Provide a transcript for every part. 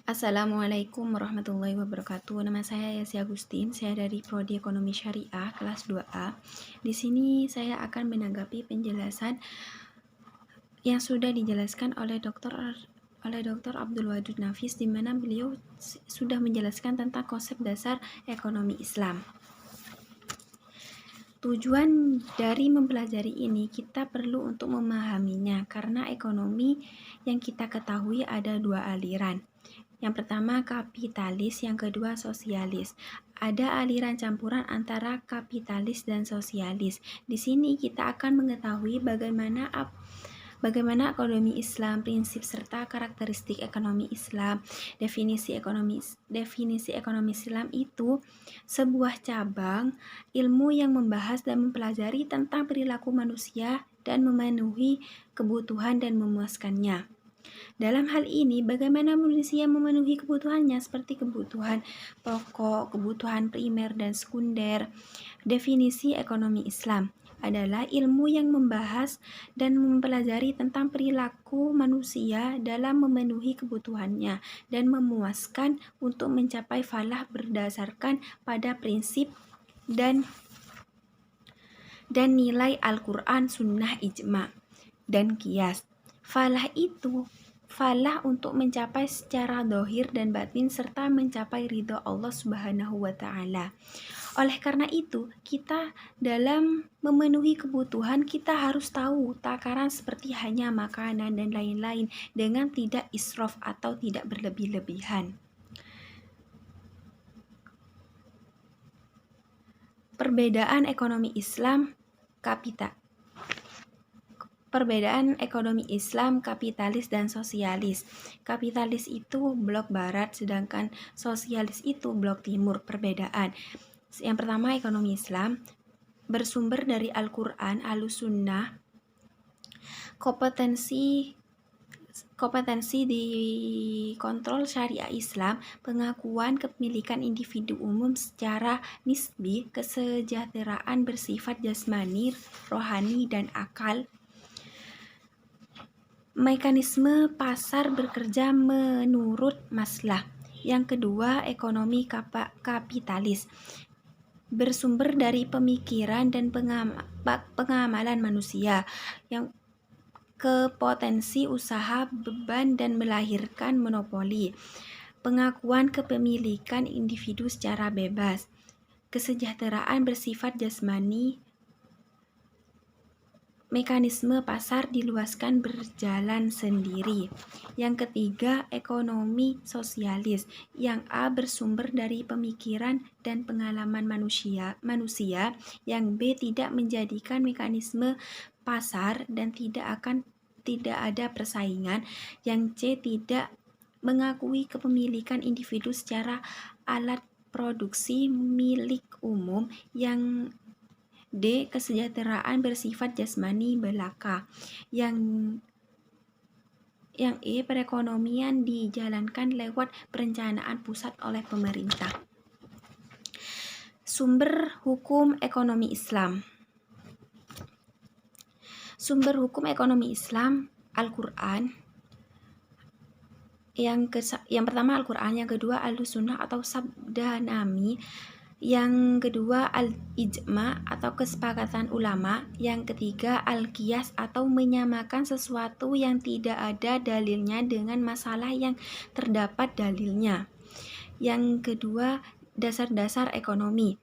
Assalamualaikum warahmatullahi wabarakatuh. Nama saya Yassi Agustin. Saya dari Prodi Ekonomi Syariah kelas 2A. Di sini saya akan menanggapi penjelasan yang sudah dijelaskan oleh Dr. Abdul Wadud Nafis, di mana beliau sudah menjelaskan tentang konsep dasar ekonomi Islam. Tujuan dari mempelajari ini, kita perlu untuk memahaminya karena ekonomi yang kita ketahui ada dua aliran. Yang pertama kapitalis, yang kedua sosialis. Ada aliran campuran antara kapitalis dan sosialis. Di sini kita akan mengetahui bagaimana ekonomi Islam, prinsip serta karakteristik ekonomi Islam. Definisi ekonomi Islam itu sebuah cabang ilmu yang membahas dan mempelajari tentang perilaku manusia dan memenuhi kebutuhan dan memuaskannya. Dalam hal ini, bagaimana manusia memenuhi kebutuhannya seperti kebutuhan pokok, kebutuhan primer dan sekunder. Definisi ekonomi Islam adalah ilmu yang membahas dan mempelajari tentang perilaku manusia dalam memenuhi kebutuhannya dan memuaskan untuk mencapai falah berdasarkan pada prinsip dan nilai Al-Quran, Sunnah, Ijma, dan Qiyas. Falah untuk mencapai secara dohir dan batin serta mencapai ridho Allah Subhanahu wa Ta'ala. Oleh karena itu, kita dalam memenuhi kebutuhan kita harus tahu takaran seperti hanya makanan dan lain-lain dengan tidak israf atau tidak berlebih-lebihan. Perbedaan ekonomi Islam kapitalis dan sosialis. Kapitalis itu blok barat, sedangkan sosialis itu blok timur. Perbedaan. Yang pertama, ekonomi Islam bersumber dari Al-Quran, Ahlussunnah. Kompetensi di kontrol syariah Islam, pengakuan kepemilikan individu umum secara nisbi, kesejahteraan bersifat jasmani, rohani, dan akal. Mekanisme pasar bekerja menurut maslahat. Yang kedua, ekonomi kapitalis bersumber dari pemikiran dan pengamalan manusia yang ke potensi usaha beban dan melahirkan monopoli. Pengakuan kepemilikan individu secara bebas. Kesejahteraan bersifat jasmani. Mekanisme pasar diluaskan berjalan sendiri. Yang ketiga, ekonomi sosialis. Yang A bersumber dari pemikiran dan pengalaman manusia. Yang B tidak menjadikan mekanisme pasar dan tidak ada persaingan. Yang C tidak mengakui kepemilikan individu secara alat produksi milik umum. Yang D, kesejahteraan bersifat jasmani belaka. Yang E, perekonomian dijalankan lewat perencanaan pusat oleh pemerintah. Sumber hukum ekonomi Islam. Sumber hukum ekonomi Islam, Al-Quran. Yang pertama Al-Quran, yang kedua Ahlussunnah atau sabda Nabi, yang kedua Al-Ijma atau kesepakatan ulama, yang ketiga Al-Qiyas atau menyamakan sesuatu yang tidak ada dalilnya dengan masalah yang terdapat dalilnya. Yang kedua dasar-dasar ekonomi.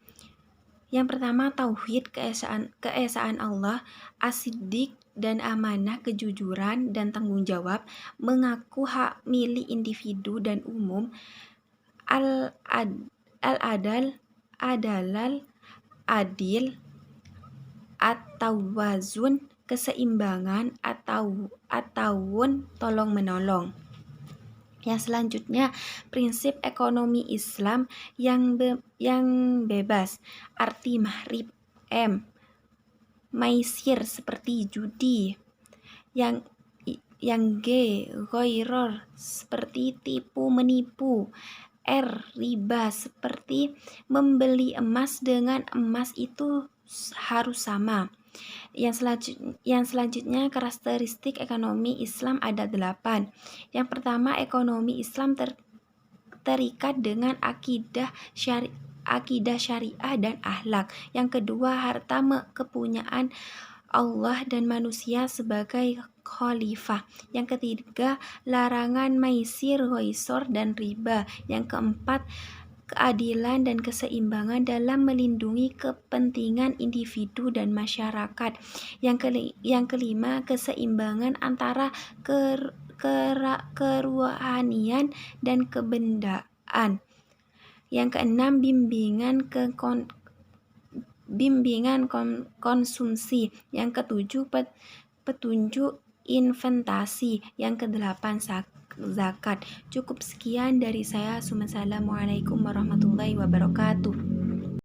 Yang pertama tauhid, keesaan Allah, as-siddiq dan amanah, kejujuran dan tanggung jawab, mengaku hak milik individu dan umum, adalal, adil, at-tawazun, keseimbangan, ataun, tolong menolong. Yang selanjutnya, prinsip ekonomi Islam yang bebas, arti mahrib, maisir seperti judi. Yang G, ghairor seperti tipu menipu. R, riba seperti membeli emas dengan emas itu harus sama. Yang selanjutnya karakteristik ekonomi Islam ada 8. Yang pertama, ekonomi Islam terikat dengan akidah syariah dan akhlak. Yang kedua, harta kepunyaan Allah dan manusia sebagai khalifah. Yang ketiga, larangan maisir, ghaisor, dan riba. Yang keempat, keadilan dan keseimbangan dalam melindungi kepentingan individu dan masyarakat. Yang kelima, keseimbangan antara keruhanian dan kebendaan. Yang keenam, bimbingan konsumsi. Yang ketujuh, petunjuk investasi. Yang kedelapan, zakat. Cukup sekian dari saya. Assalamualaikum warahmatullahi wabarakatuh.